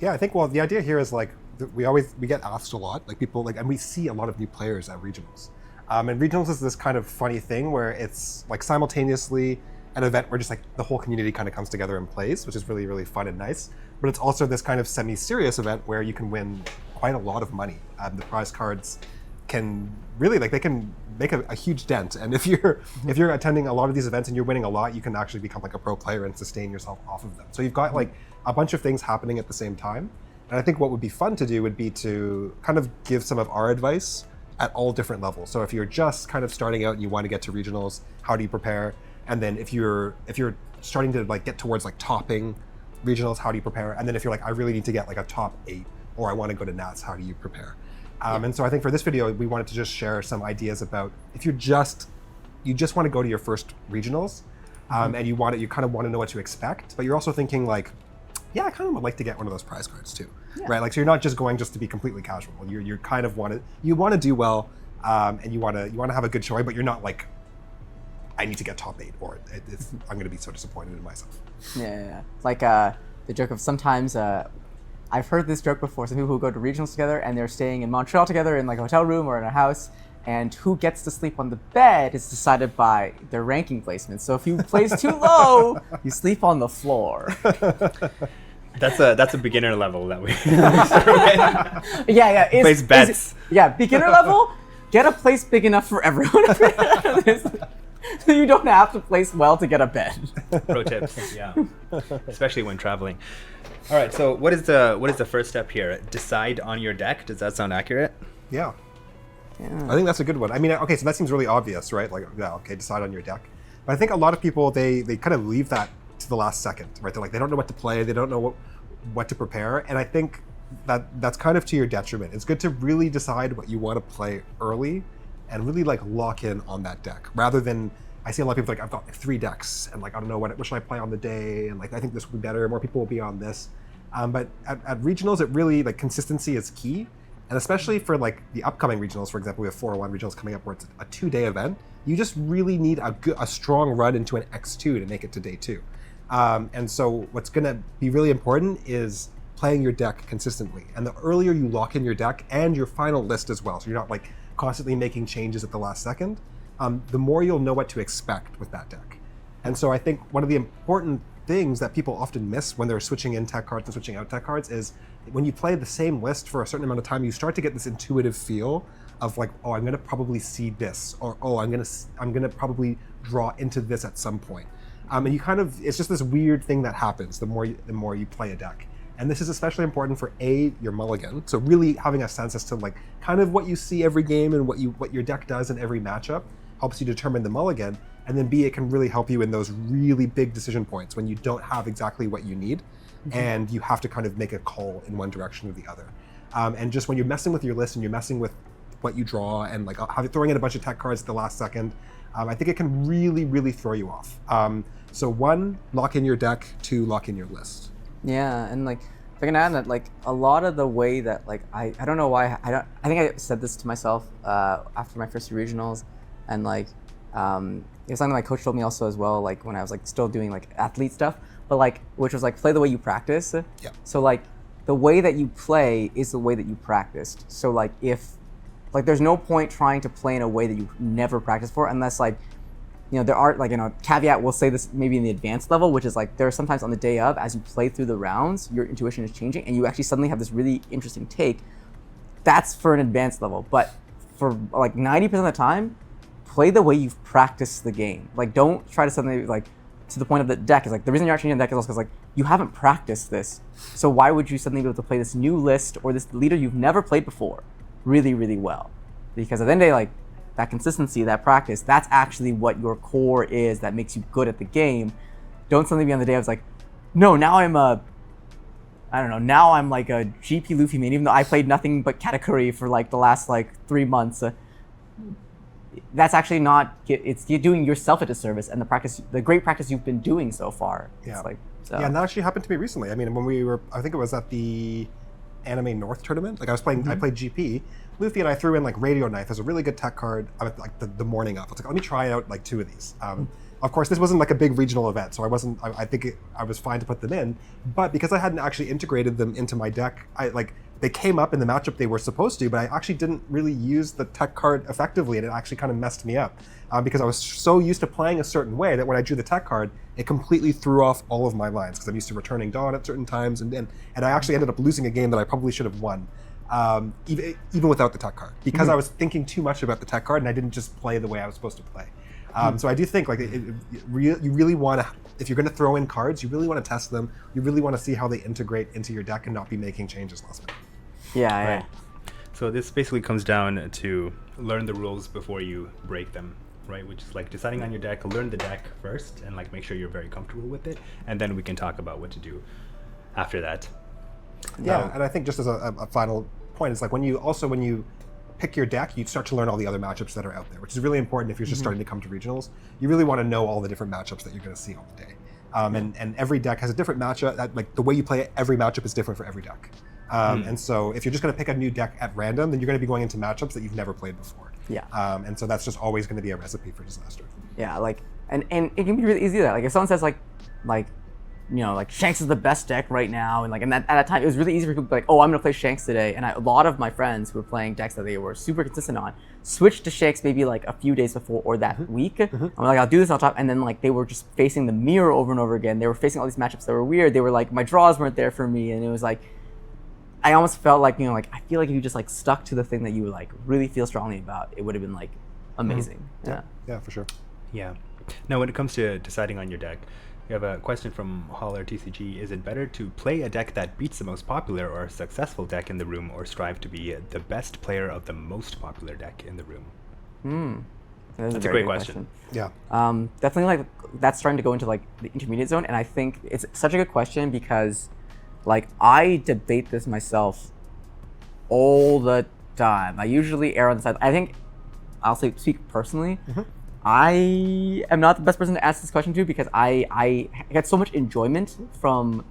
Yeah, I think, well, the idea here is like, we get asked a lot, like people like, and we see a lot of new players at regionals. And regionals is this kind of funny thing where it's like simultaneously an event where just like the whole community kind of comes together and plays, which is really, really fun and nice. But it's also this kind of semi-serious event where you can win quite a lot of money. The prize cards can really, like, they can make a huge dent. And if you're attending a lot of these events and you're winning a lot, you can actually become like a pro player and sustain yourself off of them. So you've got like a bunch of things happening at the same time. And I think what would be fun to do would be to kind of give some of our advice at all different levels. So if you're just kind of starting out and you want to get to regionals, how do you prepare? And then if you're starting to like get towards like topping regionals, how do you prepare? And then if you're like, I really need to get like a top 8, or I want to go to Nats, how do you prepare? And so I think for this video, we wanted to just share some ideas about if you just want to go to your first regionals, and you kind of want to know what to expect, but you're also thinking like, yeah, I kind of would like to get one of those prize cards too, right? Like, so you're not just going just to be completely casual. You kind of want to do well, and you want to have a good showing, but you're not like, I need to get top 8, or I'm going to be so disappointed in myself. Yeah. Like the joke of sometimes. I've heard this joke before. Some people who go to regionals together and they're staying in Montreal together in like a hotel room or in a house, and who gets to sleep on the bed is decided by their ranking placement. So if you place too low, you sleep on the floor. That's a beginner level that we Yeah. place bets. Beginner level, get a place big enough for everyone. So you don't have to place well to get a bed. Pro tips, yeah. Especially when traveling. All right, so what is the first step here? Decide on your deck. Does that sound accurate? Yeah. I think that's a good one. I mean, okay, so that seems really obvious, right? Like, yeah, okay, decide on your deck. But I think a lot of people, they kind of leave that to the last second, right? They're like, they don't know what to play, they don't know what to prepare. And I think that's kind of to your detriment. It's good to really decide what you want to play early and really like lock in on that deck, rather than, I see a lot of people like, I've got like 3 decks and like, I don't know what should I play on the day, and like, I think this will be better, more people will be on this. But at regionals, it really, like, consistency is key. And especially for like the upcoming regionals, for example, we have 401 regionals coming up where it's a 2-day event. You just really need a strong run into an X2 to make it to day 2. And so what's gonna be really important is playing your deck consistently. And the earlier you lock in your deck and your final list as well, so you're not like constantly making changes at the last second, the more you'll know what to expect with that deck. And so I think one of the important things that people often miss when they're switching in tech cards and switching out tech cards is when you play the same list for a certain amount of time, you start to get this intuitive feel of like, oh, I'm gonna probably see this, or oh, I'm gonna probably draw into this at some point. And you kind of, it's just this weird thing that happens the more you play a deck. And this is especially important for your mulligan. So really having a sense as to like kind of what you see every game and what your deck does in every matchup helps you determine the mulligan. And then B, it can really help you in those really big decision points when you don't have exactly what you need, and you have to kind of make a call in one direction or the other. And just when you're messing with your list and you're messing with what you draw and like throwing in a bunch of tech cards at the last second, I think it can really, really throw you off. So 1, lock in your deck. 2, lock in your list. Yeah, and like if I can add that, like a lot of the way that like I don't know why I think I said this to myself after my first 2 regionals, and like it's something my coach told me also as well, like when I was like still doing like athlete stuff, but like which was like play the way you practice. Yeah. So like the way that you play is the way that you practiced. So like if like there's no point trying to play in a way that you never practiced for, unless like, you know, there are like, you know, caveat, we'll say this maybe in the advanced level, which is like there are sometimes on the day of, as you play through the rounds, your intuition is changing and you actually suddenly have this really interesting take. That's for an advanced level, but for like 90% of the time, play the way you've practiced the game. Like don't try to suddenly like to the point of the deck is like the reason you're not changing the deck is also because like you haven't practiced this. So why would you suddenly be able to play this new list or this leader you've never played before really, really well? Because at the end of the day, like that consistency, that practice, that's actually what your core is that makes you good at the game. Don't suddenly be on the day I was like, no, now I'm now I'm like a GP Luffy main, even though I played nothing but Katakuri for like the last like 3 months. That's actually not, you're doing yourself a disservice and the great practice you've been doing so far. Yeah. It's like, so. Yeah, and that actually happened to me recently. I mean, when we were, I think it was at the Anime North tournament, like I was playing, I played GP. Luffy and I threw in like Radio Knife as a really good tech card like the morning of. I was like, let me try out like 2 of these. Of course, this wasn't like a big regional event, so I think I was fine to put them in. But because I hadn't actually integrated them into my deck, they came up in the matchup they were supposed to, but I actually didn't really use the tech card effectively, and it actually kind of messed me up because I was so used to playing a certain way that when I drew the tech card, it completely threw off all of my lines because I'm used to returning Dawn at certain times, and I actually ended up losing a game that I probably should have won. Even without the tech card, because I was thinking too much about the tech card and I didn't just play the way I was supposed to play. So I do think like you really want to, if you're going to throw in cards, you really want to test them. You really want to see how they integrate into your deck and not be making changes last minute. Yeah. Right. So this basically comes down to learn the rules before you break them, right? Which is like deciding on your deck, learn the deck first, and like make sure you're very comfortable with it, and then we can talk about what to do after that. Yeah, and I think just as a final point, it's like when you pick your deck, you start to learn all the other matchups that are out there, which is really important if you're just starting to come to regionals. You really want to know all the different matchups that you're going to see on the day. And every deck has a different matchup. Like the way you play it, every matchup is different for every deck. And so if you're just going to pick a new deck at random, then you're going to be going into matchups that you've never played before. Yeah. And so that's just always going to be a recipe for disaster. Yeah, like, and it can be really easy that, like, if someone says like, you know, like Shanks is the best deck right now, and like, and at that time it was really easy for people to be like, oh, I'm gonna play Shanks today, and a lot of my friends who were playing decks that they were super consistent on switched to Shanks maybe like a few days before or that week. I'm like, I'll do this on top, and then like they were just facing the mirror over and over again. They were facing all these matchups that were weird. They were like, my draws weren't there for me, and it was like, I almost felt like, you know, like I feel like if you just like stuck to the thing that you like really feel strongly about, it would have been like amazing. Yeah, for sure. Yeah. Now, when it comes to deciding on your deck, we have a question from Holler TCG. Is it better to play a deck that beats the most popular or successful deck in the room, or strive to be the best player of the most popular deck in the room? That's a great question. Yeah. Definitely, like, that's starting to go into like the intermediate zone, and I think it's such a good question because, like, I debate this myself all the time. I usually err on the side. I think I'll speak personally. I am not the best person to ask this question to because I get so much enjoyment from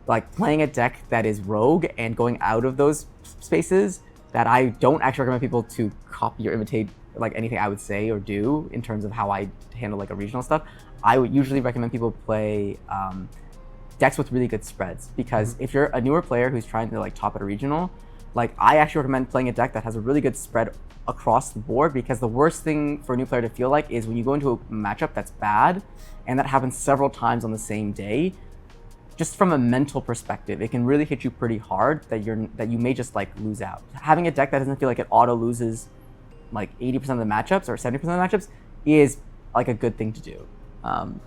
like playing a deck that is rogue and going out of those spaces that I don't actually recommend people to copy or imitate like anything I would say or do in terms of how I handle like a regional stuff. I would usually recommend people play decks with really good spreads because if you're a newer player who's trying to like top at a regional, like I actually recommend playing a deck that has a really good spread across the board, because the worst thing for a new player to feel like is when you go into a matchup that's bad and that happens several times on the same day, just from a mental perspective, it can really hit you pretty hard that you may just like lose out. Having a deck that doesn't feel like it auto loses like 80% of the matchups or 70% of the matchups is like a good thing to do.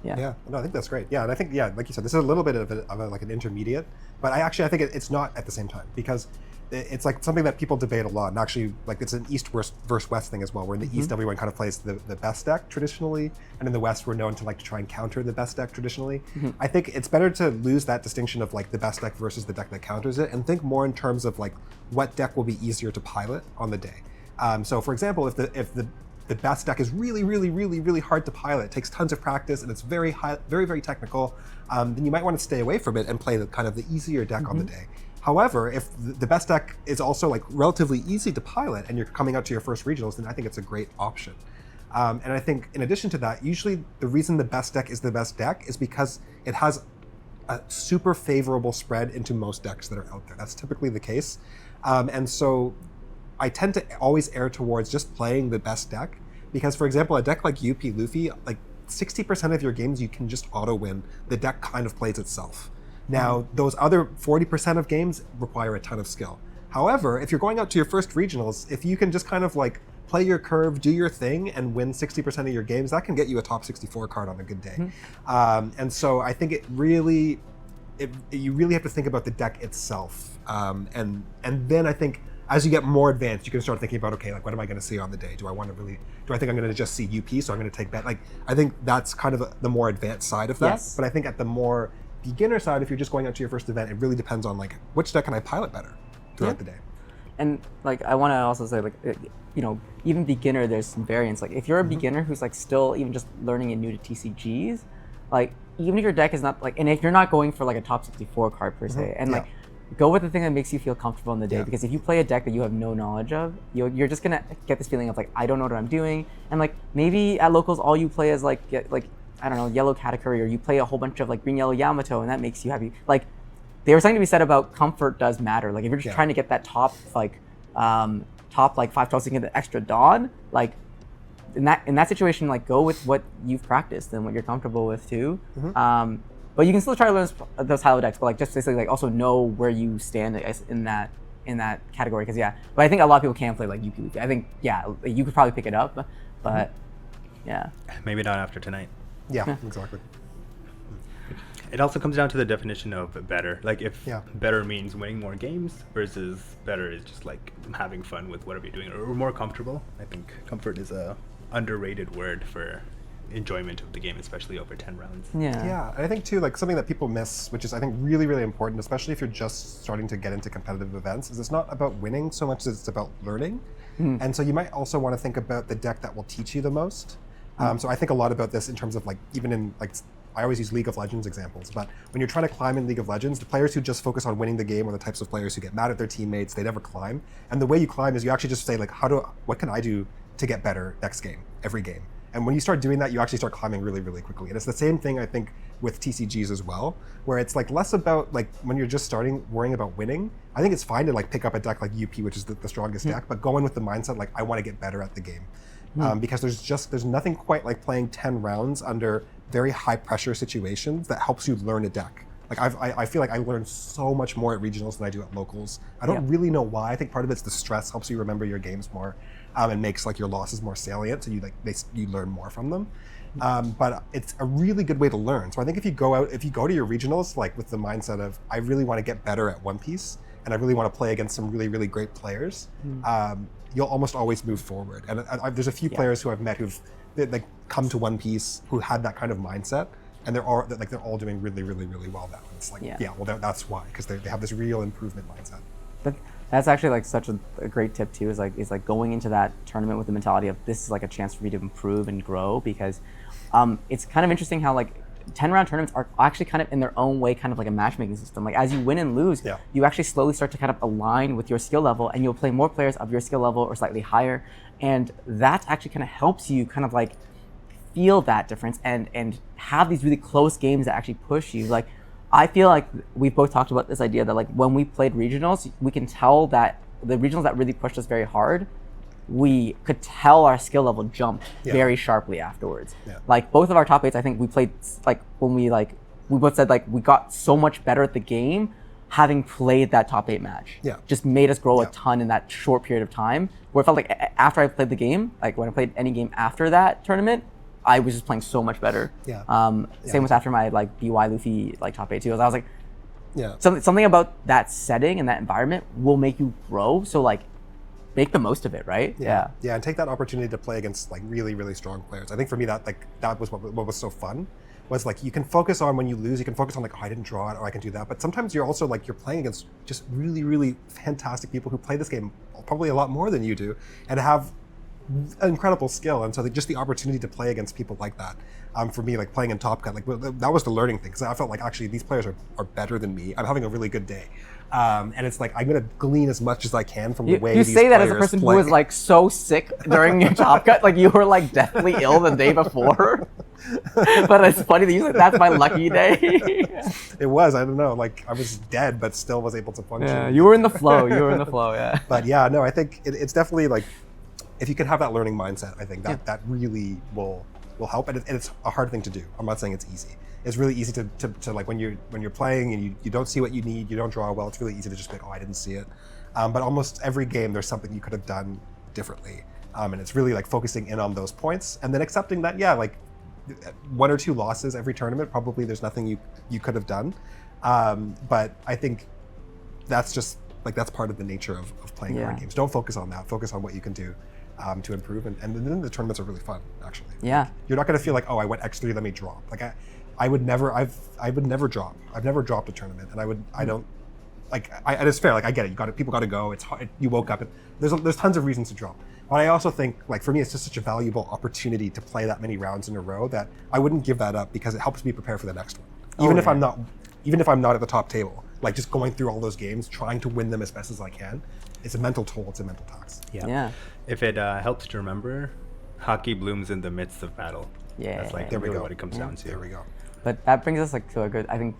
Yeah, no, I think that's great. Yeah, and I think, yeah, like you said, this is a little bit of like an intermediate, but I think it's not at the same time, because it's like something that people debate a lot, and actually like it's an East versus West thing as well, where in the East everyone kind of plays the best deck traditionally, and in the West we're known to like to try and counter the best deck traditionally. I think it's better to lose that distinction of like the best deck versus the deck that counters it, and think more in terms of like what deck will be easier to pilot on the day. So for example, if the best deck is really hard to pilot, it takes tons of practice, and it's very technical, then you might want to stay away from it and play the kind of the easier deck on the day. However, if the best deck is also like relatively easy to pilot and you're coming out to your first regionals, then I think it's a great option. And I think in addition to that, usually the reason the best deck is the best deck is because it has a super favorable spread into most decks that are out there. That's typically the case. And so I tend to always err towards just playing the best deck, because for example, a deck like UP Luffy, like 60% of your games you can just auto win. The deck kind of plays itself. Now, those other 40% of games require a ton of skill. However, if you're going out to your first regionals, if you can just kind of like play your curve, do your thing, and win 60% of your games, that can get you a top 64 card on a good day. And so I think you really have to think about the deck itself. And then I think as you get more advanced, you can start thinking about, okay, like what am I going to see on the day? Do I think I'm going to just see UP, so I'm going to take bet? Like, I think that's kind of the more advanced side of that. Yes. But I think at the more beginner side, if you're just going out to your first event, it really depends on like which deck can I pilot better throughout the day. And like I want to also say, like, you know, even beginner, there's some variance. Like if you're a beginner who's like still even just learning and new to TCGs, like even if your deck is not like, and if you're not going for like a top 64 card per se, and like go with the thing that makes you feel comfortable on the day, because if you play a deck that you have no knowledge of, you're just gonna get this feeling of like, I don't know what I'm doing, and like maybe at locals all you play is like I don't know, yellow Katakuri, or you play a whole bunch of like green, yellow Yamato, and that makes you happy. Like, there was something to be said about comfort does matter. Like, if you're just trying to get that top 5 12 so you get the extra Dawn, like, in that situation, like, go with what you've practiced and what you're comfortable with too. But you can still try to learn those high-level decks, but like just basically like also know where you stand in that category. Because but I think a lot of people can play like UP. I think you could probably pick it up, but yeah. Maybe not after tonight. Yeah, exactly. It also comes down to the definition of better. Like if Yeah. better means winning more games versus better is just like having fun with whatever you're doing or more comfortable. I think comfort is a underrated word for enjoyment of the game, especially over 10 rounds. Yeah, and I think too, like something that people miss, which is I think really, really important, especially if you're just starting to get into competitive events, is it's not about winning so much as it's about learning. And so you might also want to think about the deck that will teach you the most. So I think a lot about this in terms of like, even in like, I always use League of Legends examples, but when you're trying to climb in League of Legends, the players who just focus on winning the game are the types of players who get mad at their teammates, they never climb. And the way you climb is you actually just say like, what can I do to get better next game, every game? And when you start doing that, you actually start climbing really, really quickly. And it's the same thing, I think, with TCGs as well, where it's like less about like when you're just starting worrying about winning. I think it's fine to like pick up a deck like UP, which is the strongest deck, but go in with the mindset like I want to get better at the game. Because there's nothing quite like playing 10 rounds under very high pressure situations that helps you learn a deck. Like I feel like I learned so much more at regionals than I do at locals. I don't really know why. I think part of it's the stress helps you remember your games more, and makes like your losses more salient, so you learn more from them. But it's a really good way to learn. So I think if you go to your regionals like with the mindset of I really want to get better at One Piece and I really want to play against some really, really great players, you'll almost always move forward. And there's a few players who I've met who've like come to One Piece who had that kind of mindset, and they're all doing really, really, really well now. And it's like, that's why, because they have this real improvement mindset. That's actually like such a great tip too. Is like going into that tournament with the mentality of this is like a chance for me to improve and grow, because it's kind of interesting how like 10-round tournaments are actually kind of in their own way kind of like a matchmaking system. Like as you win and lose, you actually slowly start to kind of align with your skill level, and you'll play more players of your skill level or slightly higher, and that actually kind of helps you kind of like feel that difference and have these really close games that actually push you. Like I feel like we've both talked about this idea that like when we played regionals, we can tell that the regionals that really pushed us very hard, we could tell our skill level jumped very sharply afterwards. Like both of our top 8s, I think we played like when we both said like we got so much better at the game having played that top 8 match. Just made us grow a ton in that short period of time, where it felt like after I played the game, like when I played any game after that tournament, I was just playing so much better. Same with after my like BY Luffy like top 8 too. I was like, something about that setting and that environment will make you grow. So like, make the most of it, right? Yeah, and take that opportunity to play against like really, really strong players. I think for me that was what was so fun. Was like you can focus on when you lose, you can focus on like, oh, I didn't draw it, or I can do that. But sometimes you're also like you're playing against just really, really fantastic people who play this game probably a lot more than you do and have incredible skill. And so just the opportunity to play against people like that, for me, like playing in Top Gun, like that was the learning thing, because I felt like actually these players are better than me. I'm having a really good day. And it's like I'm gonna glean as much as I can from the way you these say that as a players person play. who was like so sick during your Top Cut, like you were like deathly ill the day before. But it's funny that you said that's my lucky day. It was, I don't know, like I was dead but still was able to function. Yeah, you were in the flow. Yeah. But yeah, no, I think it's definitely like if you can have that learning mindset, I think that really will help. And it's a hard thing to do. I'm not saying it's easy. It's really easy to like when you're playing and you don't see what you need, you don't draw well, it's really easy to just be like, oh, I didn't see it. But almost every game there's something you could have done differently. And it's really like focusing in on those points and then accepting that, like 1 or 2 losses every tournament, probably there's nothing you could have done. But I think that's just like that's part of the nature of playing hard games. Don't focus on that. Focus on what you can do to improve, and then the tournaments are really fun, actually. Yeah. You're not going to feel like, oh, I went X3, let me drop. Like I would never drop. I've never dropped a tournament, and I don't like. And it's fair. Like I get it. People got to go. It's hard. You woke up. There's tons of reasons to drop. But I also think, like for me, it's just such a valuable opportunity to play that many rounds in a row that I wouldn't give that up, because it helps me prepare for the next one. Even if I'm not at the top table, like just going through all those games, trying to win them as best as I can, it's a mental toll. It's a mental tax. Yeah. If it helps to remember, hockey blooms in the midst of battle. Yeah. That's like There we really go. what it comes down to. There we go. But that brings us like to a good, I think,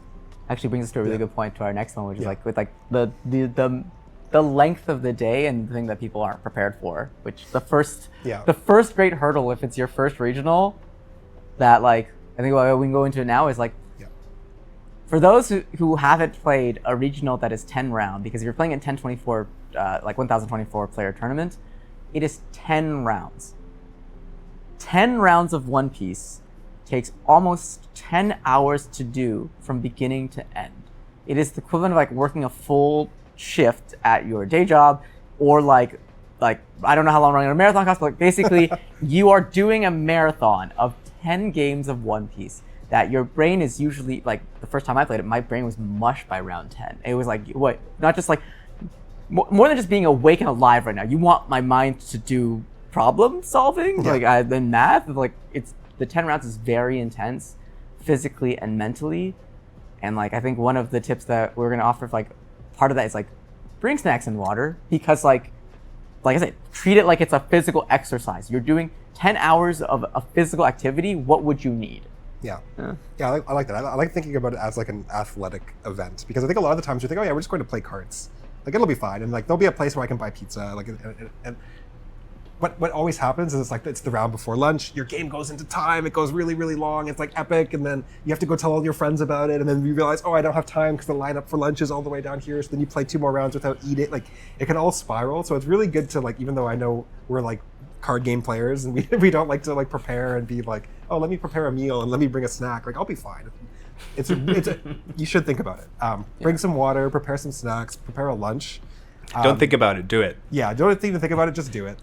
actually brings us to a really good point to our next one, which is Yeah. like with like the length of the day and the thing that people aren't prepared for, which the first great hurdle, if it's your first regional, that like, I think what we can go into now is like, for those who haven't played a regional that is 10 round, because if you're playing a 1024, like 1024 player tournament, it is 10 rounds. 10 rounds of One Piece takes almost 10 hours to do from beginning to end. It is the equivalent of like working a full shift at your day job, or like I don't know how long running a marathon costs, but like basically you are doing a marathon of 10 games of One Piece that your brain is usually like, the first time I played it, my brain was mush by round 10. It was like, what, not just like, more than just being awake and alive right now. You want my mind to do problem solving, like then math, like it's, the 10 rounds is very intense physically and mentally. And like, I think one of the tips that we're going to offer, like part of that is like, bring snacks and water, because like I said, treat it like it's a physical exercise. You're doing 10 hours of a physical activity. What would you need? Yeah, I like that. I like thinking about it as like an athletic event, because I think a lot of the times you think, oh yeah, we're just going to play cards, like it'll be fine, and like there'll be a place where I can buy pizza, like and what always happens is it's the round before lunch, your game goes into time, it goes really, really long, it's like epic, and then you have to go tell all your friends about it, and then you realize, oh, I don't have time because the lineup for lunch is all the way down here, so then you play 2 more rounds without eating. Like, it can all spiral. So it's really good to, like, even though I know we're like card game players and we don't like to like prepare and be like, oh, let me prepare a meal and let me bring a snack, like I'll be fine. You should think about it. Bring some water, prepare some snacks, prepare a lunch. Don't think about it, do it. Yeah, don't even think about it, just do it.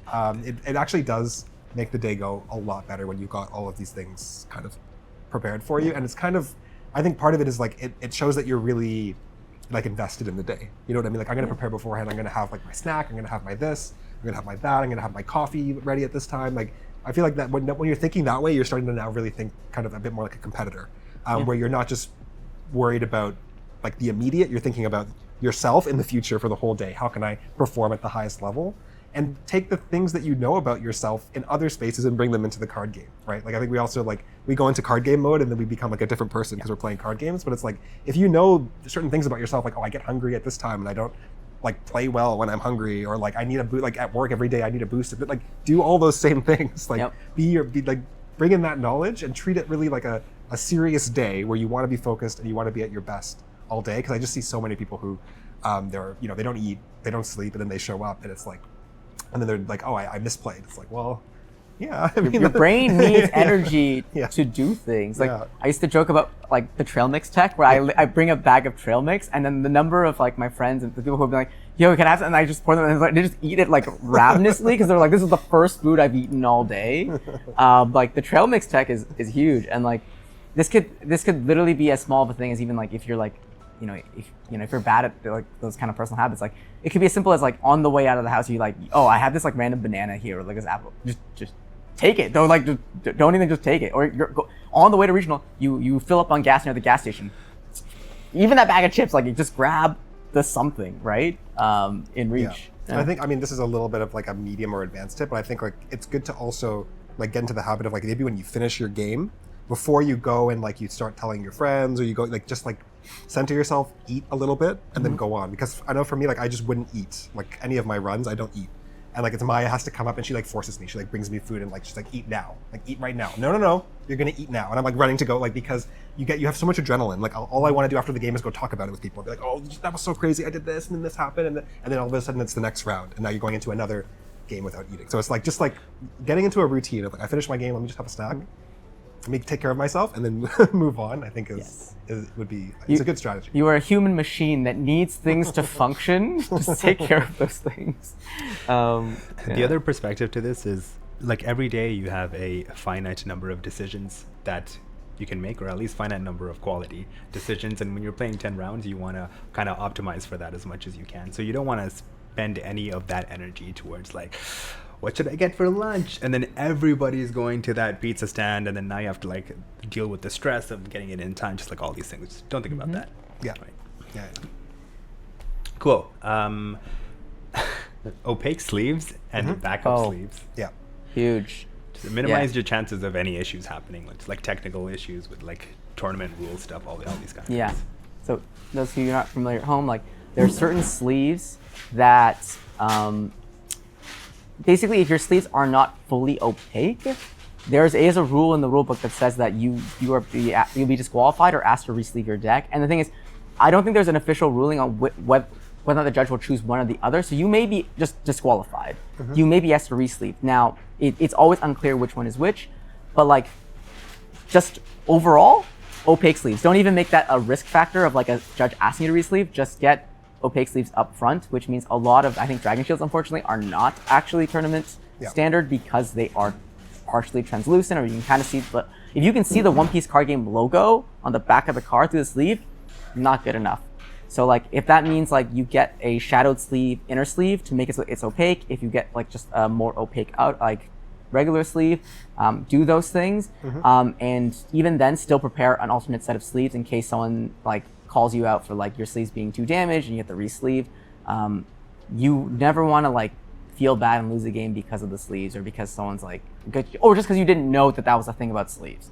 It actually does make the day go a lot better when you've got all of these things kind of prepared for you. And it's kind of, I think part of it is like, it shows that you're really like invested in the day. You know what I mean? Like, I'm going to prepare beforehand. I'm going to have like my snack. I'm going to have my this. I'm going to have my that. I'm going to have my coffee ready at this time. Like, I feel like that when you're thinking that way, you're starting to now really think kind of a bit more like a competitor, where you're not just worried about like the immediate, you're thinking about yourself in the future for the whole day. How can I perform at the highest level? And take the things that you know about yourself in other spaces and bring them into the card game, right? Like, I think we also like, we go into card game mode and then we become like a different person because we're playing card games. But it's like, if you know certain things about yourself, like, oh, I get hungry at this time and I don't like play well when I'm hungry, or like I need a boost, like at work every day I need a boost, but like do all those same things, like be like, bring in that knowledge and treat it really like a serious day where you want to be focused and you want to be at your best all day. Because I just see so many people who they're, you know, they don't eat, they don't sleep, and then they show up and it's like, and then they're like, oh, I misplayed. It's like, well, yeah. I mean, your brain needs energy to do things. Like, I used to joke about like the trail mix tech, where I bring a bag of trail mix, and then the number of like my friends and the people who would be like, yo, can I have some? And I just pour them, and like, they just eat it like ravenously because they're like, this is the first food I've eaten all day. Like, the trail mix tech is huge, and like this could literally be as small of a thing as even like if you're like, if you're bad at like those kind of personal habits, like it could be as simple as like on the way out of the house, you like, oh, I have this like random banana here, or like this apple, just take it. Don't even just take it. Or on the way to regional, you fill up on gas near the gas station. Even that bag of chips, like you just grab the something, right? In reach. Yeah. I think, I mean, this is a little bit of like a medium or advanced tip, but I think like it's good to also like get into the habit of like, maybe when you finish your game, before you go and like you start telling your friends, or you go like just like center yourself, eat a little bit, and then go on. Because I know for me, like I just wouldn't eat like any of my runs. I don't eat, and like it's Maya has to come up and she like forces me. She like brings me food and like she's like, eat now, like eat right now. No, you're gonna eat now. And I'm like running to go, like, because you have so much adrenaline. Like all I want to do after the game is go talk about it with people. I'll be like, oh, that was so crazy. I did this and then this happened, and then all of a sudden it's the next round, and now you're going into another game without eating. So it's like just like getting into a routine of like, I finished my game, let me just have a snack. Let me take care of myself and then move on, I think it's a good strategy. You are a human machine that needs things to function. Just take care of those things. The other perspective to this is like every day you have a finite number of decisions that you can make, or at least finite number of quality decisions. And when you're playing 10 rounds, you want to kind of optimize for that as much as you can. So you don't want to spend any of that energy towards like, what should I get for lunch? And then everybody's going to that pizza stand, and then now you have to like deal with the stress of getting it in time, just like all these things. Just don't think about that. Yeah. Right. Yeah. Cool. Opaque sleeves and backup sleeves. Yeah. Huge. To minimize your chances of any issues happening, like technical issues with like tournament rule stuff, all these kind of Yeah. things. So those of you who are not familiar at home, like there are certain sleeves that basically if your sleeves are not fully opaque, there is a rule in the rulebook that says that you'll be disqualified or asked to resleeve your deck. And the thing is, I don't think there's an official ruling on whether or not the judge will choose one or the other. So you may be just disqualified. You may be asked to resleeve. Now, it's always unclear which one is which, but like just overall, opaque sleeves. Don't even make that a risk factor of like a judge asking you to resleeve. Just get opaque sleeves up front, which means a lot of, I think Dragon Shields unfortunately are not actually tournament standard because they are partially translucent, or you can kind of see, but if you can see the One Piece card game logo on the back of the card through the sleeve, not good enough. So like if that means like you get a shadowed sleeve, inner sleeve to make it so it's opaque, if you get like just a more opaque out, like regular sleeve, do those things. And even then still prepare an alternate set of sleeves in case someone like calls you out for like your sleeves being too damaged and you have to re-sleeve. You never want to like feel bad and lose a game because of the sleeves, or because someone's like, or just because you didn't know that was a thing about sleeves,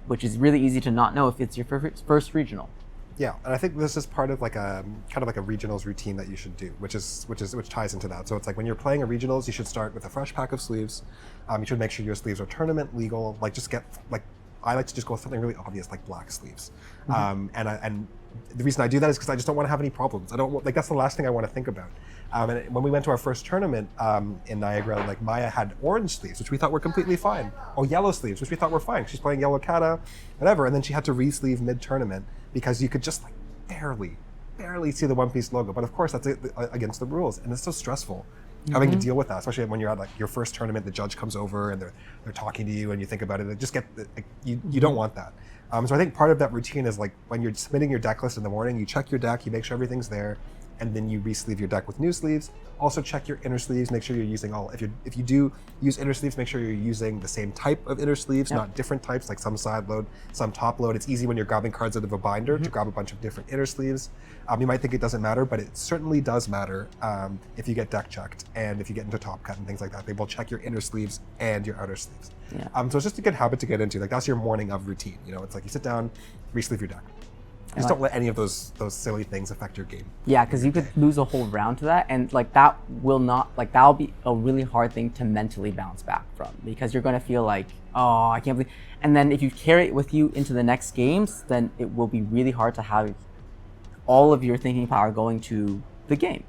which is really easy to not know if it's your first regional. Yeah, and I think this is part of like a kind of like a regionals routine that you should do, which ties into that. So it's like when you're playing a regionals, you should start with a fresh pack of sleeves. You should make sure your sleeves are tournament legal. Like just get like, I like to just go with something really obvious like black sleeves. And the reason I do that is because I just don't want to have any problems. I don't like, that's the last thing I want to think about. And when we went to our first tournament in Niagara, like Maya had orange sleeves, which we thought were completely fine. Oh, yellow sleeves, which we thought were fine. She's playing yellow kata, whatever. And then she had to re-sleeve mid-tournament because you could just like barely see the One Piece logo. But of course, that's against the rules, and it's so stressful having to deal with that, especially when you're at like your first tournament. The judge comes over and they're talking to you, and you think about it. Just you don't want that. So I think part of that routine is like when you're submitting your deck list in the morning, you check your deck, you make sure everything's there, and then you re-sleeve your deck with new sleeves. Also check your inner sleeves, make sure you're using if you do use inner sleeves, make sure you're using the same type of inner sleeves, not different types, like some side load, some top load. It's easy when you're grabbing cards out of a binder to grab a bunch of different inner sleeves. You might think it doesn't matter, but it certainly does matter if you get deck checked, and if you get into top cut and things like that, they will check your inner sleeves and your outer sleeves. So it's just a good habit to get into. Like that's your morning of routine. You know, it's like you sit down, re-sleeve your deck. Just don't let any of those silly things affect your game. Yeah, because you could lose a whole round to that, and like that'll be a really hard thing to mentally bounce back from, because you're going to feel like, oh, I can't believe. And then if you carry it with you into the next games, then it will be really hard to have all of your thinking power going to the game,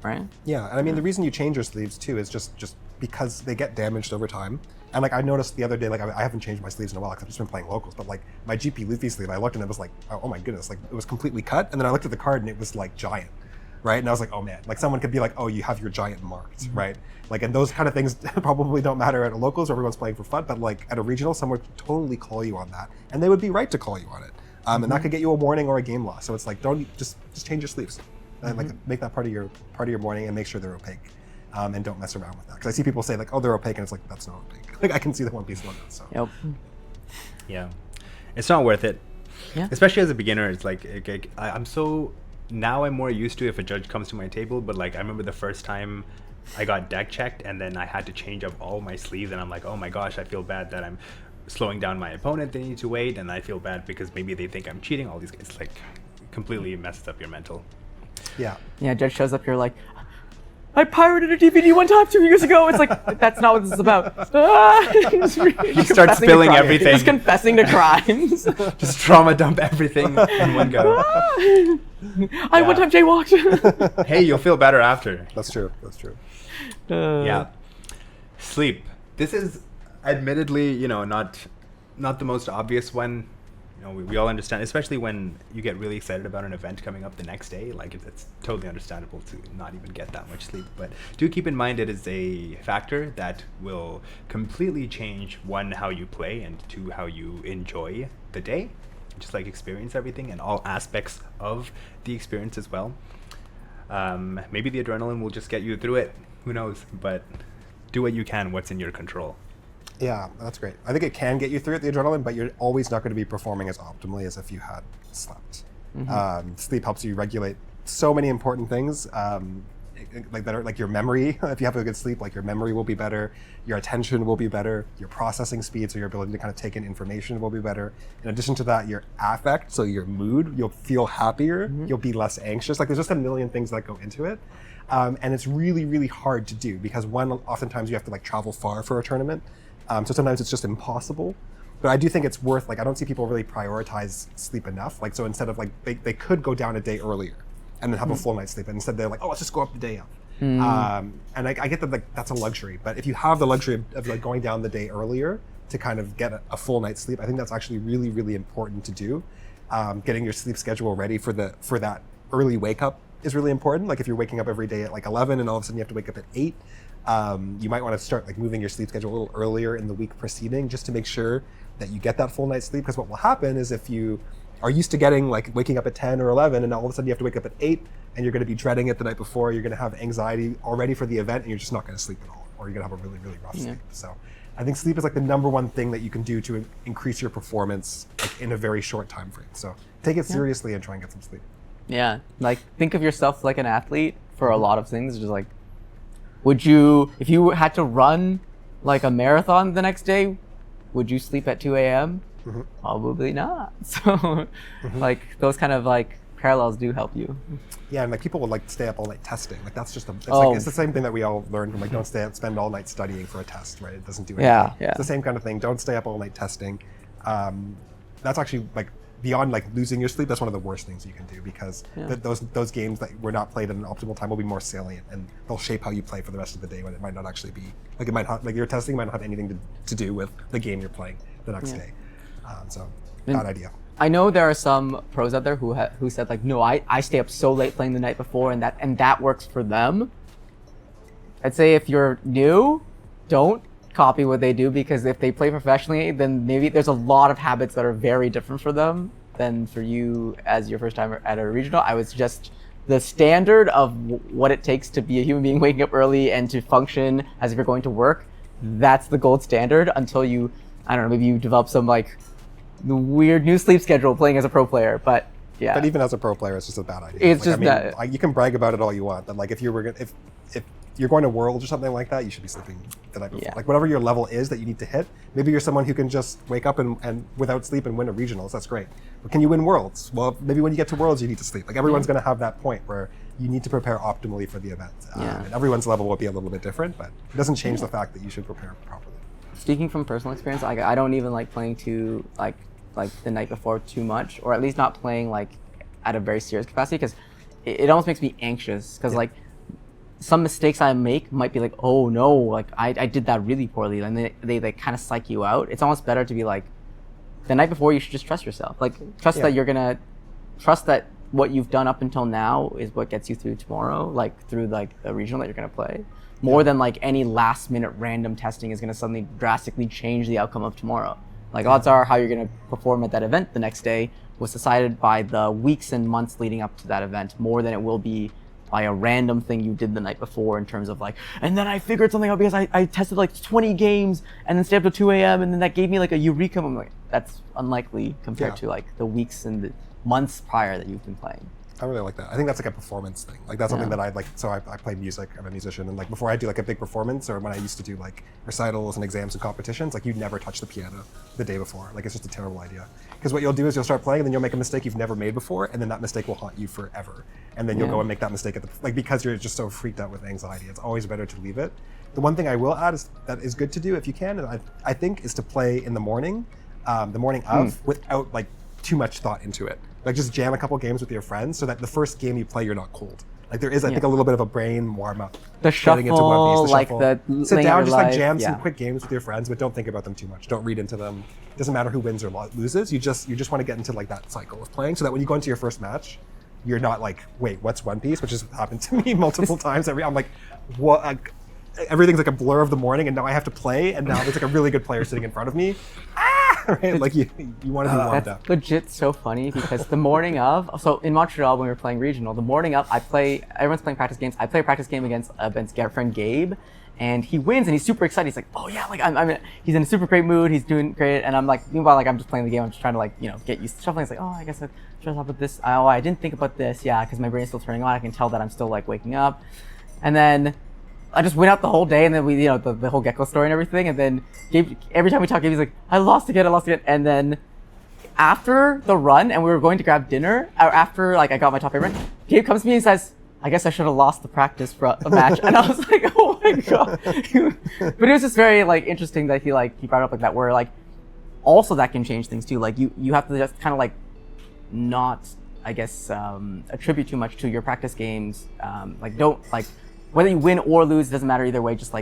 right? Yeah, and I mean the reason you change your sleeves too is just because they get damaged over time. And like I noticed the other day, like I haven't changed my sleeves in a while because I've just been playing locals, but like my GP Luffy sleeve, I looked and it was like, oh my goodness, like it was completely cut. And then I looked at the card and it was like giant, right? And I was like, oh man, like someone could be like, oh, you have your giant marked, right? Like, and those kind of things probably don't matter at a locals where everyone's playing for fun, but like at a regional, someone could totally call you on that. And they would be right to call you on it. And that could get you a warning or a game loss. So it's like, don't just change your sleeves and like make that part of your morning and make sure they're opaque. And don't mess around with that. Because I see people say like, oh, they're opaque, and it's like, that's not opaque. Like I can see the One Piece logo, so. Yep. Yeah. It's not worth it. Yeah. Especially as a beginner, it's like, I'm more used to if a judge comes to my table, but like I remember the first time I got deck checked and then I had to change up all my sleeves, and I'm like, oh my gosh, I feel bad that I'm slowing down my opponent, they need to wait, and I feel bad because maybe they think I'm cheating, all these guys. It's like completely messes up your mental. Yeah. Yeah, judge shows up, you're like, I pirated a DVD one time 2 years ago. It's like, that's not what this is about. He starts spilling everything. He's confessing to crimes. Just trauma dump everything in one go. I one time jaywalked. Hey, you'll feel better after. That's true. Yeah. Sleep. This is admittedly, not the most obvious one. We all understand, especially when you get really excited about an event coming up the next day. Like it's totally understandable to not even get that much sleep. But do keep in mind it is a factor that will completely change, one, how you play, and two, how you enjoy the day. Just like experience everything and all aspects of the experience as well. Maybe the adrenaline will just get you through it. Who knows? But do what you can, what's in your control. Yeah, that's great. I think it can get you through it, the adrenaline, but you're always not going to be performing as optimally as if you had slept. Sleep helps you regulate so many important things. like better, like your memory. If you have a good sleep, like your memory will be better, your attention will be better, your processing speed, so your ability to kind of take in information will be better. In addition to that, your affect, so your mood, you'll feel happier, you'll be less anxious. Like there's just a million things that go into it. And it's really, really hard to do because one, oftentimes you have to like travel far for a tournament. So sometimes it's just impossible. But I do think it's worth, like, I don't see people really prioritize sleep enough. Like, so instead of like, they could go down a day earlier and then have a full night's sleep. And instead they're like, oh, let's just go up the day up. And I get that, like, that's a luxury. But if you have the luxury of like going down the day earlier to kind of get a full night's sleep, I think that's actually really, really important to do. Getting your sleep schedule ready for that early wake up is really important. Like if you're waking up every day at like 11 and all of a sudden you have to wake up at 8, you might want to start like moving your sleep schedule a little earlier in the week preceding just to make sure that you get that full night's sleep. Because what will happen is if you are used to getting like waking up at 10 or 11 and all of a sudden you have to wake up at 8 and you're going to be dreading it the night before, you're going to have anxiety already for the event and you're just not going to sleep at all, or you're going to have a really, really rough sleep. So I think sleep is like the number one thing that you can do to increase your performance like in a very short time frame. So take it seriously and try and get some sleep. Yeah, like think of yourself like an athlete for a lot of things. Just like, would you, if you had to run like a marathon the next day, would you sleep at 2 a.m.? Probably not. So like those kind of like parallels do help you. Yeah, and like people would like stay up all night testing. Like that's just it's the same thing that we all learned from like don't spend all night studying for a test, right? It doesn't do anything. Yeah. It's the same kind of thing. Don't stay up all night testing. That's actually like beyond like losing your sleep, that's one of the worst things you can do because those games that were not played at an optimal time will be more salient and they'll shape how you play for the rest of the day when it might not actually be like it might have, like your testing might not have anything to do with the game you're playing the next day. So bad idea. I know there are some pros out there who said like, no, I stay up so late playing the night before and that works for them. I'd say if you're new, don't copy what they do, because if they play professionally, then maybe there's a lot of habits that are very different for them than for you as your first time at a regional. I was just the standard of what it takes to be a human being waking up early and to function as if you're going to work. That's the gold standard until you, I don't know, maybe you develop some like the weird new sleep schedule playing as a pro player. But yeah. But even as a pro player, it's just a bad idea. It's like, just I mean, that. You can brag about it all you want, but like if you're going to Worlds or something like that, you should be sleeping the night before. Yeah. Like whatever your level is that you need to hit, maybe you're someone who can just wake up and without sleep and win a regionals, that's great. But can you win Worlds? Well, maybe when you get to Worlds, you need to sleep. Like everyone's going to have that point where you need to prepare optimally for the event. And everyone's level will be a little bit different, but it doesn't change the fact that you should prepare properly. Speaking from personal experience, like I don't even like playing too like the night before too much, or at least not playing like at a very serious capacity, because it almost makes me anxious because like some mistakes I make might be like, oh no, like I did that really poorly, and they like kind of psych you out. It's almost better to be like, the night before you should just trust yourself. Like trust that you're gonna, trust that what you've done up until now is what gets you through tomorrow, like through like the regional that you're gonna play. More than like any last minute random testing is gonna suddenly drastically change the outcome of tomorrow. Like odds are how you're gonna perform at that event the next day was decided by the weeks and months leading up to that event, more than it will be by a random thing you did the night before in terms of like, and then I figured something out because I tested like 20 games and then stayed up till 2 a.m. and then that gave me like a eureka. I'm like, that's unlikely compared to like the weeks and the months prior that you've been playing. I really like that. I think that's like a performance thing. Like that's something that I like. So I play music. I'm a musician, and like before I do like a big performance, or when I used to do like recitals and exams and competitions, like you'd never touch the piano the day before. Like it's just a terrible idea. Because what you'll do is you'll start playing, and then you'll make a mistake you've never made before, and then that mistake will haunt you forever. And then you'll go and make that mistake at the because you're just so freaked out with anxiety. It's always better to leave it. The one thing I will add is that is good to do if you can, and I think is to play in the morning of, without like too much thought into it. Like just jam a couple games with your friends so that the first game you play, you're not cold. Like there is, I think, a little bit of a brain warm up. The shuffle, like the sit down, just like jam some quick games with your friends, but don't think about them too much. Don't read into them. It doesn't matter who wins or loses. You just want to get into like that cycle of playing, so that when you go into your first match, you're not like, wait, what's One Piece? Which has happened to me multiple times. I'm like, what? Like, everything's like a blur of the morning, and now I have to play, and now there's like a really good player sitting in front of me. Right? Like you want to be warmed up. That's legit so funny because the morning of, so in Montreal when we were playing regional, the morning of everyone's playing practice games. I play a practice game against our friend Gabe, and he wins and he's super excited. He's like, oh yeah, like he's in a super great mood. He's doing great, and I'm like, meanwhile, like I'm just playing the game. I'm just trying to like get used to shuffling. It's like, oh, I guess I should have with this. Oh, I didn't think about this. Yeah, because my brain's still turning on. I can tell that I'm still like waking up. And then I just went out the whole day, and then we, the whole gecko story and everything. And then every time we talk, Gabe, he's like, I lost again. And then after the run, and we were going to grab dinner, or after like I got my top 8 rank, Gabe comes to me and says, I guess I should have lost the practice for a match. And I was like, oh my god. But it was just very like interesting that he brought it up like that, where like also that can change things too. Like you have to just kind of like not, I guess, attribute too much to your practice games. Like don't like whether you win or lose, it doesn't matter either way. Just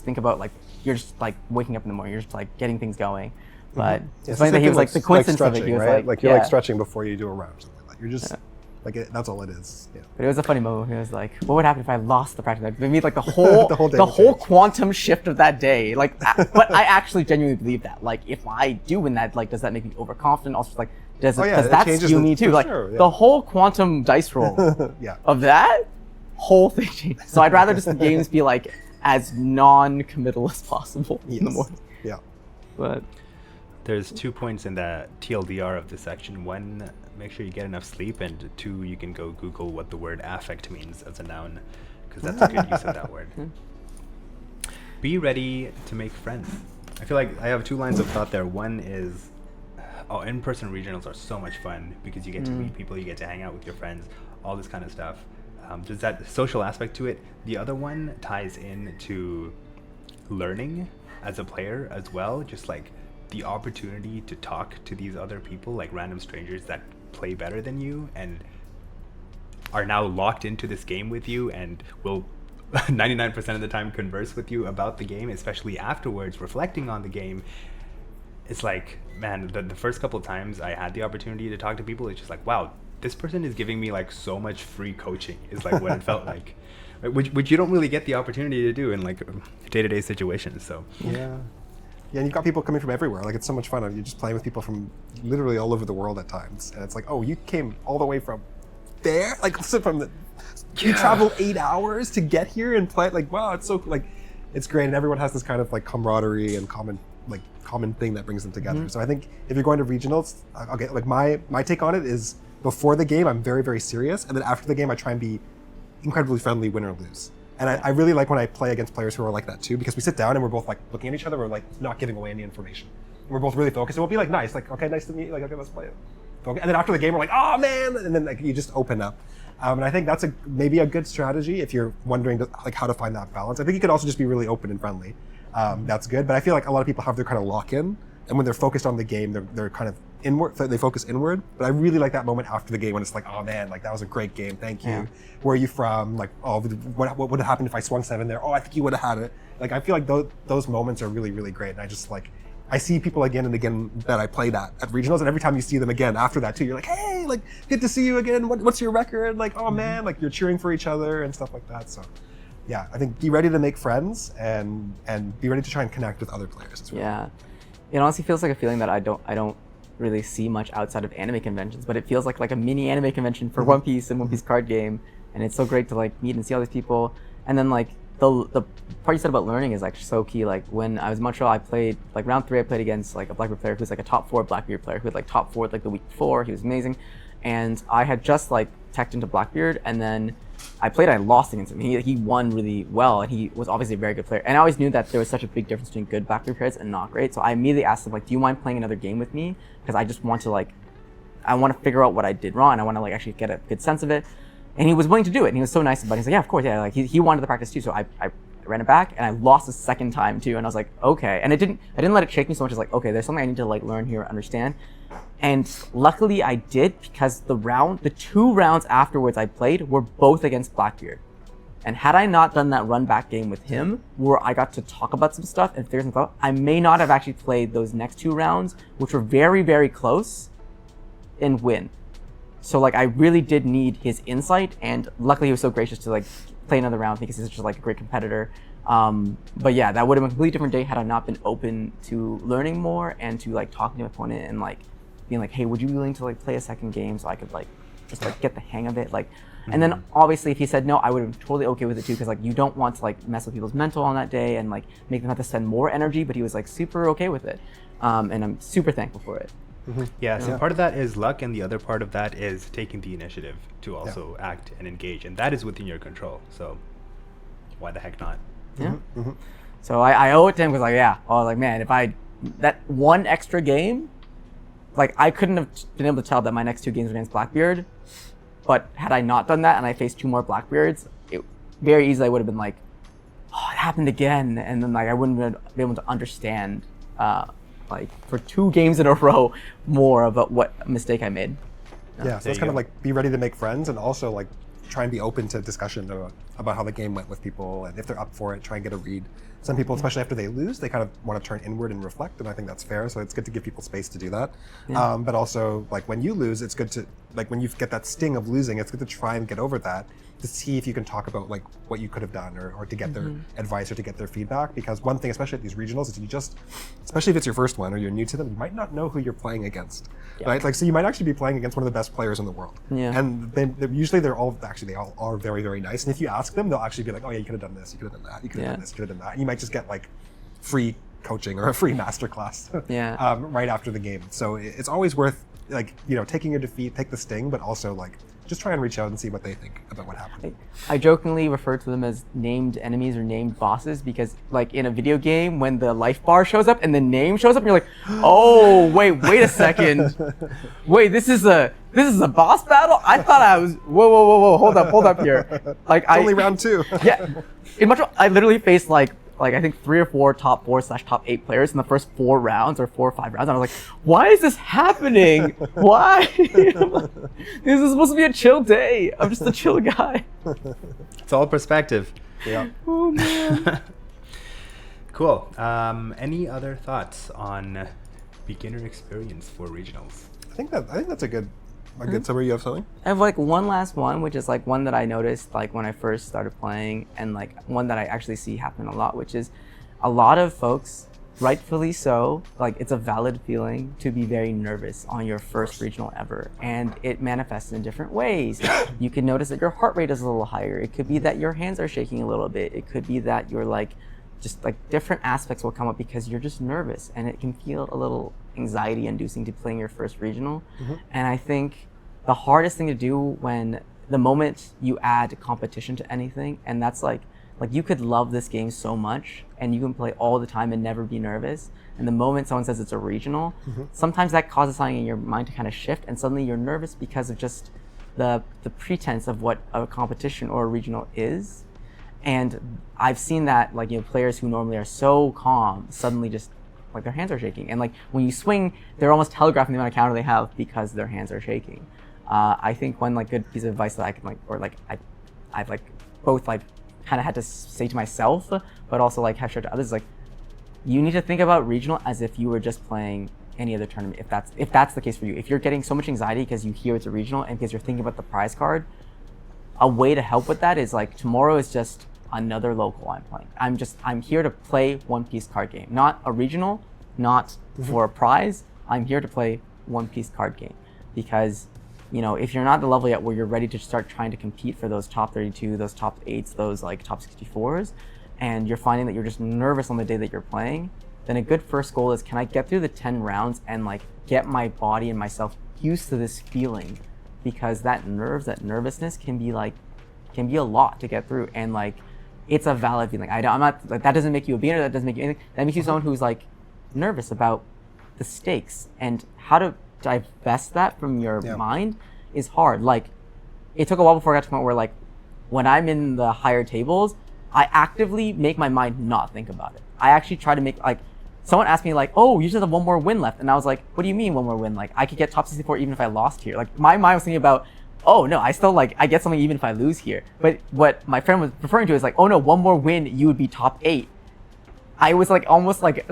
think about like you're just like waking up in the morning, you're just like getting things going. But it's funny that he was like the coincidence of it. He was right? like you're like stretching before you do a round. Something like that. You're just that's all it is. Yeah. But it was a funny moment. He was like, "What would happen if I lost the practice?" Like, they made like the whole the whole quantum shift of that day. Like, but I actually genuinely believe that. Like, if I do win that, like, does that make me overconfident? Also, like, does that skew me too? Like, the whole quantum dice roll of that whole thing changed. So I'd rather just the games be like as non-committal as possible in the morning. Yeah. But there's 2 points in the TLDR of this section. 1, make sure you get enough sleep, and 2, you can go Google what the word affect means as a noun, because that's a good use of that word. Be ready to make friends. I feel like I have 2 lines of thought there. 1 is, in-person regionals are so much fun because you get to meet people, you get to hang out with your friends, all this kind of stuff. There's that social aspect to it. The other one ties into learning as a player as well, just like the opportunity to talk to these other people, like random strangers that play better than you and are now locked into this game with you and will 99% of the time converse with you about the game, especially afterwards reflecting on the game. It's like, man, the first couple of times I had the opportunity to talk to people, it's just like, wow, this person is giving me like so much free coaching is like what it felt like, which you don't really get the opportunity to do in like day-to-day situations. So yeah, and you've got people coming from everywhere. Like, it's so much fun. You're just playing with people from literally all over the world at times. And it's like, oh, you came all the way from there? Like, so from the... You traveled 8 hours to get here and play? Like, wow, it's so... Like, it's great. And everyone has this kind of, like, camaraderie and common thing that brings them together. So I think if you're going to regionals, okay, like, my take on it is before the game, I'm very, very serious. And then after the game, I try and be incredibly friendly, win or lose. And I really like when I play against players who are like that too, because we sit down and we're both like looking at each other, we're like not giving away any information. And we're both really focused. It won't be like nice, like, okay, nice to meet you, like, okay, let's play it. And then after the game, we're like, oh man, and then like you just open up. And I think that's maybe a good strategy if you're wondering like how to find that balance. I think you could also just be really open and friendly. That's good, but I feel like a lot of people have their kind of lock-in, and when they're focused on the game, they're kind of inward, they focus inward. But I really like that moment after the game when it's like, oh man, like that was a great game, thank you. Yeah. Where are you from? Like, oh, what would have happened if I swung 7 there? Oh, I think you would have had it. Like, I feel like those moments are really, really great. And I just like, I see people again and again that I played at regionals, and every time you see them again after that too, you're like, hey, like, good to see you again. What's your record? Like, oh man, like you're cheering for each other and stuff like that. So yeah, I think be ready to make friends and be ready to try and connect with other players as well. Yeah, it honestly feels like a feeling that I don't really see much outside of anime conventions, but it feels like a mini anime convention for One Piece and One Piece card game, and it's so great to like meet and see all these people. And then like the part you said about learning is like so key. Like when I was in Montreal, I played like round 3, I played against like a Blackbeard player who's like a top 4 Blackbeard player who had like top 4 like the week before. He was amazing, and I had just like teched into Blackbeard, and then I played and I lost against him. He won really well, and he was obviously a very good player. And I always knew that there was such a big difference between good Blackbeard players and not great. So I immediately asked him, like, do you mind playing another game with me? Because I just want to like, I want to figure out what I did wrong. And I want to like actually get a good sense of it. And he was willing to do it. And he was so nice about it. He's like, yeah, of course, yeah. Like he wanted the practice too. So I ran it back, and I lost the second time too. And I was like, okay. And I didn't let it shake me so much as like, okay, there's something I need to like learn here, understand. And luckily I did, because the 2 rounds afterwards I played were both against Blackbeard. And had I not done that run back game with him, where I got to talk about some stuff and figure something out, I may not have actually played those next 2 rounds, which were very, very close, and win. So like I really did need his insight, and luckily he was so gracious to like play another round because he's just like a great competitor. But yeah, that would have been a completely different day had I not been open to learning more and to like talking to my opponent and like being like, hey, would you be willing to like play a second game so I could like just like get the hang of it, like. And then obviously if he said no, I would have been totally okay with it too, because like you don't want to like mess with people's mental on that day and like make them have to spend more energy, but he was like super okay with it. And I'm super thankful for it. Yeah, so part of that is luck, and the other part of that is taking the initiative to also act and engage, and that is within your control. So why the heck not? Yeah. So I owe it to him because man, if that one extra game, like I couldn't have been able to tell that my next 2 games were against Blackbeard, but had I not done that and I faced 2 more Blackbeards, it very easily I would have been like, oh, it happened again, and then like I wouldn't be able to understand like for 2 games in a row more about what mistake I made. Yeah, so it's kind of like be ready to make friends and also like try and be open to discussion about how the game went with people, and if they're up for it, try and get a read. Some people, especially after they lose, they kind of want to turn inward and reflect, and I think that's fair. So it's good to give people space to do that. Yeah. But also, like when you lose, it's good to, like when you get that sting of losing, it's good to try and get over that, to see if you can talk about like what you could have done, or to get their advice or to get their feedback. Because one thing, especially at these regionals, is you just, especially if it's your first one or you're new to them, you might not know who you're playing against, right? Like, so you might actually be playing against one of the best players in the world. Yeah. And they all are very, very nice. And if you ask them, they'll actually be like, oh yeah, you could have done this, you could have done that, you could have done this, you could have done that. And you might just get like free coaching or a free masterclass right after the game. So it's always worth like, taking your defeat, take the sting, but also like just try and reach out and see what they think about what happened. I jokingly refer to them as named enemies or named bosses because like in a video game, when the life bar shows up and the name shows up, you're like, oh wait a second, wait, this is a boss battle? I thought I was whoa, hold up here. Like It's only round 2. Yeah, in much I literally faced like I think 3 or 4 top 4/top 8 players in the first 4 rounds or 4 or 5 rounds. And I was like, why is this happening? Why? This is supposed to be a chill day. I'm just a chill guy. It's all perspective. Yeah. Oh man. Cool. Any other thoughts on beginner experience for regionals? I think that's a good summary. You have something? I have like one last one, which is like one that I noticed like when I first started playing, and like one that I actually see happen a lot, which is a lot of folks, rightfully so, like it's a valid feeling to be very nervous on your first regional ever, and it manifests in different ways. You can notice that your heart rate is a little higher. It could be that your hands are shaking a little bit. It could be that you're like just like different aspects will come up because you're just nervous, and it can feel a little anxiety inducing to playing your first regional. And I think the hardest thing to do when the moment you add competition to anything, and that's like you could love this game so much and you can play all the time and never be nervous, and the moment someone says it's a regional, sometimes that causes something in your mind to kind of shift, and suddenly you're nervous because of just the pretense of what a competition or a regional is. And I've seen that like players who normally are so calm suddenly just like their hands are shaking, and like when you swing, they're almost telegraphing the amount of counter they have because their hands are shaking. I think one like good piece of advice that I can I've like both like kind of had to say to myself, but also like have shared to others, like you need to think about regional as if you were just playing any other tournament. If that's the case for you, if you're getting so much anxiety because you hear it's a regional and because you're thinking about the prize card, a way to help with that is like tomorrow is just another local I'm playing. I'm here to play one piece card game, not a regional, not for a prize. I'm here to play one piece card game, because if you're not at the level yet where you're ready to start trying to compete for those top 32, those top 8s, those like top 64s, and you're finding that you're just nervous on the day that you're playing, then a good first goal is, can I get through the 10 rounds and like get my body and myself used to this feeling? Because that nervousness can be a lot to get through, and like it's a valid feeling. I'm not like, that doesn't make you a beginner, that doesn't make you anything. That makes you someone who's like nervous about the stakes, and how to divest that from your mind is hard. Like it took a while before I got to the point where like when I'm in the higher tables, I actively make my mind not think about it. I actually try to make like, someone asked me like, oh, you just have one more win left, and I was like, what do you mean one more win? Like I could get top 64 even if I lost here. Like my mind was thinking about, oh no, I still like, I get something even if I lose here. But what my friend was referring to is like, oh no, one more win, you would be top 8. I was like almost like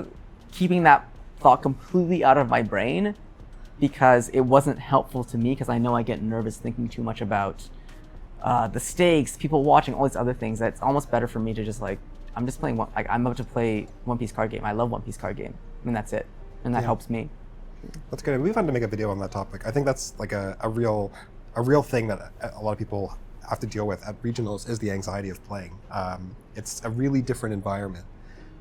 keeping that thought completely out of my brain, because it wasn't helpful to me, because I know I get nervous thinking too much about the stakes, people watching, all these other things. That's almost better for me to just like, I'm just playing I'm about to play one piece card game. I love one piece card game, and that's it. And that helps me. That's good. We've had to make a video on that topic. I think that's like a real thing that a lot of people have to deal with at regionals, is the anxiety of playing. It's a really different environment.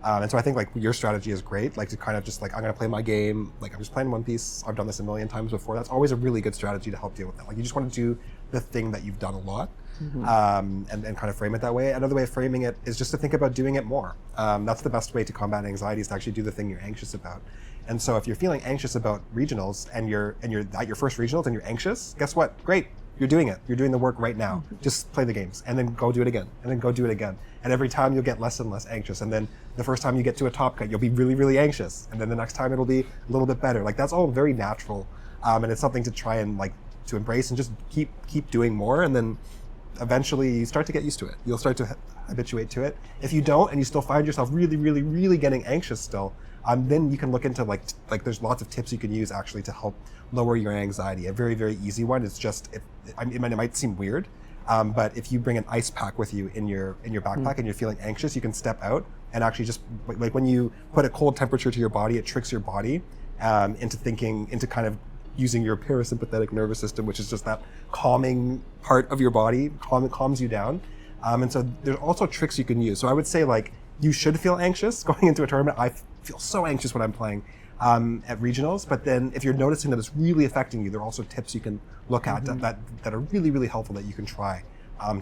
And so I think like your strategy is great, like to kind of just like, I'm going to play my game, like I'm just playing one piece. I've done this a million times before. That's always a really good strategy to help deal with that. Like you just want to do the thing that you've done a lot. and kind of frame it that way. Another way of framing it is just to think about doing it more. That's the best way to combat anxiety, is to actually do the thing you're anxious about. And so if you're feeling anxious about regionals and you're at your first regionals and you're anxious, guess what? Great. You're doing it. You're doing the work right now. Just play the games and then go do it again and then go do it again. And every time you'll get less and less anxious. And then the first time you get to a top cut, you'll be really, really anxious. And then the next time it'll be a little bit better. Like, that's all very natural. And it's something to try and to embrace and just keep doing more. And then eventually you start to get used to it. You'll start to habituate to it. If you don't and you still find yourself really, really, really getting anxious still, then you can look into like there's lots of tips you can use actually to help lower your anxiety. A very, very easy one is just, it might seem weird, but if you bring an ice pack with you in your backpack and you're feeling anxious, you can step out and actually just, like when you put a cold temperature to your body, it tricks your body into kind of using your parasympathetic nervous system, which is just that calming part of your body, calms you down. And so there's also tricks you can use. So I would say, like, you should feel anxious going into a tournament. I feel so anxious when I'm playing at regionals, but then if you're noticing that it's really affecting you, there are also tips you can look at that are really, really helpful that you can try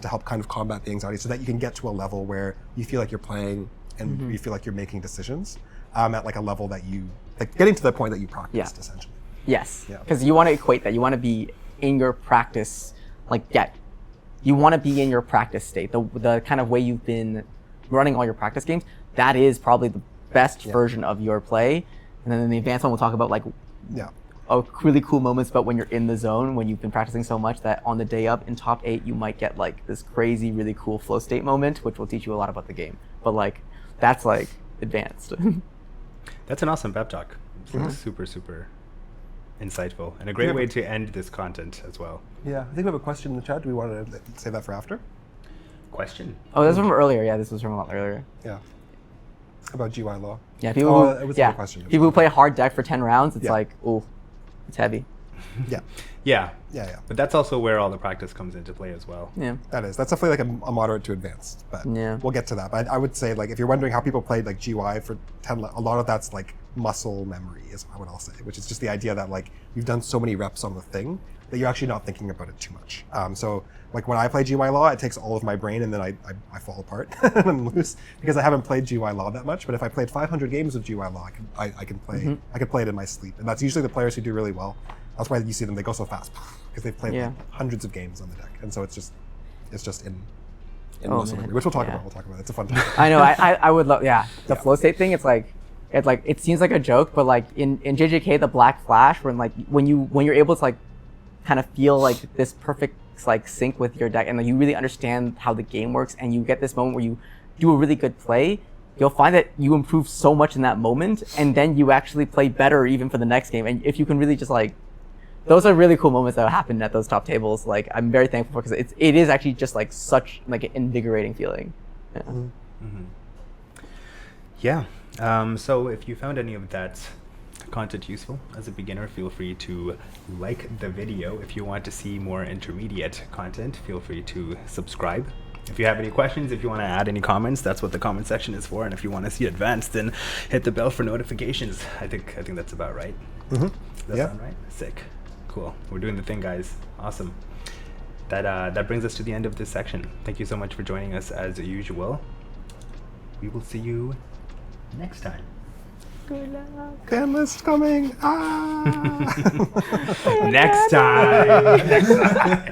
to help kind of combat the anxiety, so that you can get to a level where you feel like you're playing and you feel like you're making decisions at like a level that you, like, getting to the point that you practiced, essentially. Yes, Yeah. because you want to equate that. You want to be in your practice, you want to be in your practice state, the kind of way you've been running all your practice games. That is probably the best version of your play. And then in the advanced one, we'll talk about really cool moments about when you're in the zone, when you've been practicing so much that on the day up in top 8, you might get like this crazy, really cool flow state moment, which will teach you a lot about the game. But like, that's like advanced. That's an awesome pep talk. It's like super, super insightful and a great way to end this content as well. Yeah, I think we have a question in the chat. Do we want to save that for after? Question? Oh, this was from earlier. Yeah, this was from a lot earlier. Yeah. About GY law. Yeah, people it was a good question. People who play a hard deck for 10 rounds, it's like, ooh, it's heavy. Yeah. Yeah. But that's also where all the practice comes into play as well. Yeah. That's definitely like a moderate to advanced, but Yeah. we'll get to that. But I would say, like, if you're wondering how people played like GY for 10, a lot of that's like muscle memory is what I'll say, which is just the idea that like you've done so many reps on the thing that you're actually not thinking about it too much. So like when I play GY Law, it takes all of my brain and then I fall apart and lose because I haven't played GY Law that much. But if I played 500 games of GY Law, I can play I can play it in my sleep. And that's usually the players who do really well. That's why you see them, they go so fast because they've played like hundreds of games on the deck. And so it's just in muscle memory, which we'll talk about. We'll talk about it. It's a fun topic. I know. I would love. Yeah, the flow state thing. It seems like a joke, but like in JJK, the Black Flash, when you're able to like kind of feel like this perfect like sync with your deck, and like you really understand how the game works, and you get this moment where you do a really good play, you'll find that you improve so much in that moment, and then you actually play better even for the next game. And if you can really just like, those are really cool moments that happen at those top tables. Like, I'm very thankful for, because it is actually just like such like an invigorating feeling. Yeah. So if you found any of that content useful as a beginner, feel free to like the video. If you want to see more intermediate content, feel free to subscribe. If you have any questions, if you want to add any comments, that's what the comment section is for. And if you want to see advanced, then hit the bell for notifications. I think that's about right. Does that sound right? Sick. Cool. We're doing the thing, guys. Awesome. That brings us to the end of this section. Thank you so much for joining us as usual. We will see you next time. Good luck. Ban list coming. Next time.